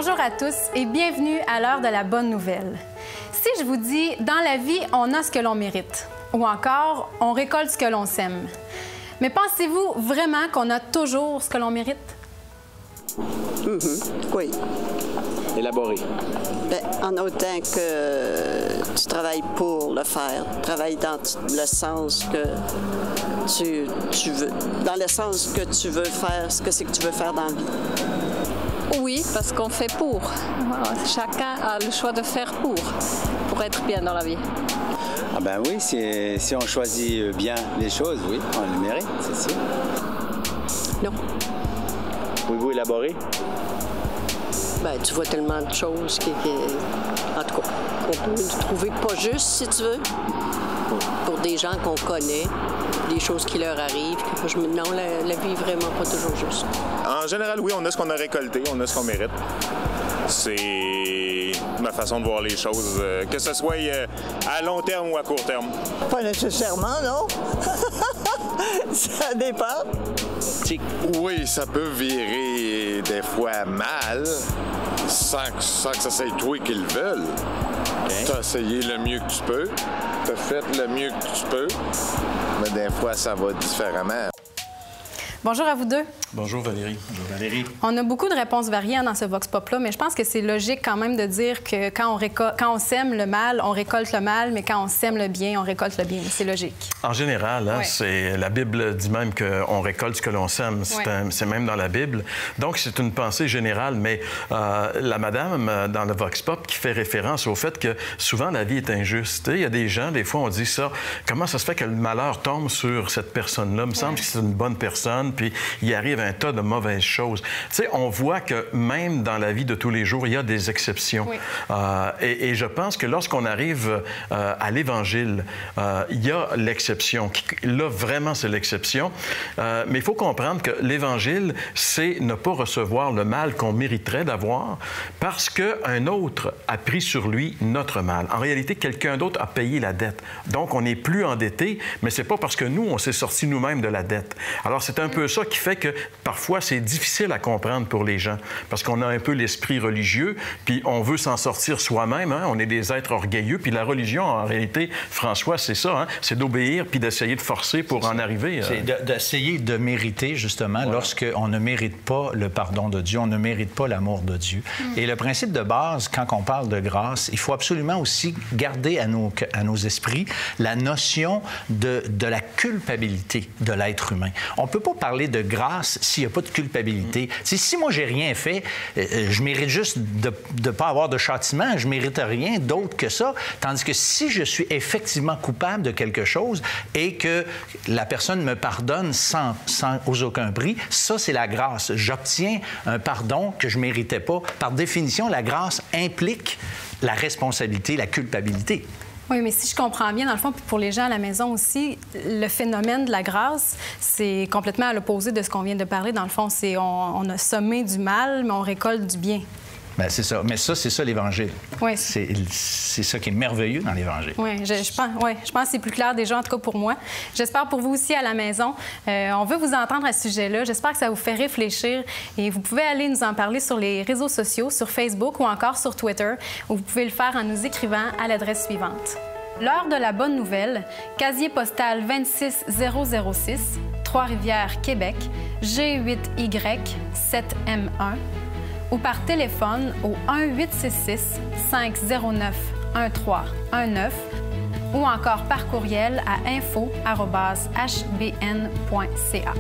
Bonjour à tous et bienvenue à l'heure de la bonne nouvelle. Si je vous dis « Dans la vie, on a ce que l'on mérite » ou encore « On récolte ce que l'on sème », mais pensez-vous vraiment qu'on a toujours ce que l'on mérite? Oui. Élaboré. Bien, en autant que tu travailles pour le faire, travaille dans le sens que tu veux, dans le sens que tu veux faire, ce que c'est que tu veux faire dans la vie. Oui, parce qu'on fait pour. Chacun a le choix de faire pour être bien dans la vie. Ah ben oui, si on choisit bien les choses, oui, on le mérite, c'est sûr. Non. Pouvez-vous élaborer? Ben, tu vois tellement de choses en tout cas, on peut trouver pas juste, si tu veux, pour des gens qu'on connaît, des choses qui leur arrivent. Non, la vie est vraiment pas toujours juste. En général, oui, on a ce qu'on a récolté, on a ce qu'on mérite. C'est ma façon de voir les choses, que ce soit à long terme ou à court terme. Pas nécessairement, non? Ça dépend. Oui, ça peut virer des fois mal, sans que ça soit toi qui le veulent. Okay. T'as essayé le mieux que tu peux, t'as fait le mieux que tu peux, mais des fois, ça va différemment. Bonjour à vous deux. Bonjour Valérie. Bonjour Valérie. On a beaucoup de réponses variées dans ce Vox Pop-là, mais je pense que c'est logique quand même de dire que quand on sème le mal, on récolte le mal, mais quand on sème le bien, on récolte le bien. C'est logique. En général, hein, ouais. La Bible dit même qu'on récolte ce que l'on sème. C'est même dans la Bible. Donc, c'est une pensée générale, mais la madame dans le Vox Pop qui fait référence au fait que souvent la vie est injuste. Il y a des gens, des fois, on dit ça, comment ça se fait que le malheur tombe sur cette personne-là? Il me semble que c'est une bonne personne, puis il arrive un tas de mauvaises choses. Tu sais, on voit que même dans la vie de tous les jours, il y a des exceptions. Oui. Et je pense que lorsqu'on arrive à l'Évangile, il y a l'exception. Là, vraiment, c'est l'exception. Mais il faut comprendre que l'Évangile, c'est ne pas recevoir le mal qu'on mériterait d'avoir parce qu'un autre a pris sur lui notre mal. En réalité, quelqu'un d'autre a payé la dette. Donc, on n'est plus endetté, mais c'est pas parce que nous, on s'est sortis nous-mêmes de la dette. Alors, c'est un peu ça qui fait que parfois c'est difficile à comprendre pour les gens parce qu'on a un peu l'esprit religieux puis on veut s'en sortir soi-même, hein? On est des êtres orgueilleux puis la religion en réalité, François, c'est ça, hein? C'est d'obéir puis d'essayer de forcer pour en arriver. C'est d'essayer de mériter justement lorsqu'on ne mérite pas le pardon de Dieu, on ne mérite pas l'amour de Dieu. Et le principe de base, quand on parle de grâce, il faut absolument aussi garder à nos esprits la notion de la culpabilité de l'être humain. On peut pas parler de grâce s'il n'y a pas de culpabilité. Si moi, j'ai rien fait, je mérite juste de ne pas avoir de châtiment, je mérite rien d'autre que ça. Tandis que si je suis effectivement coupable de quelque chose et que la personne me pardonne sans aucun prix, ça, c'est la grâce. J'obtiens un pardon que je ne méritais pas. Par définition, la grâce implique la responsabilité, la culpabilité. Oui, mais si je comprends bien, dans le fond, puis pour les gens à la maison aussi, le phénomène de la grâce, c'est complètement à l'opposé de ce qu'on vient de parler. Dans le fond, c'est on a semé du mal, mais on récolte du bien. Bien, c'est ça. Mais ça, c'est ça l'Évangile. Oui. C'est ça qui est merveilleux dans l'Évangile. Oui, je pense que c'est plus clair déjà, en tout cas pour moi. J'espère pour vous aussi à la maison. On veut vous entendre à ce sujet-là. J'espère que ça vous fait réfléchir. Et vous pouvez aller nous en parler sur les réseaux sociaux, sur Facebook ou encore sur Twitter, où vous pouvez le faire en nous écrivant à l'adresse suivante. L'heure de la bonne nouvelle, casier postal 26006, Trois-Rivières, Québec, G8Y7M1, ou par téléphone au 1-866-509-1319 ou encore par courriel à info@hbn.ca.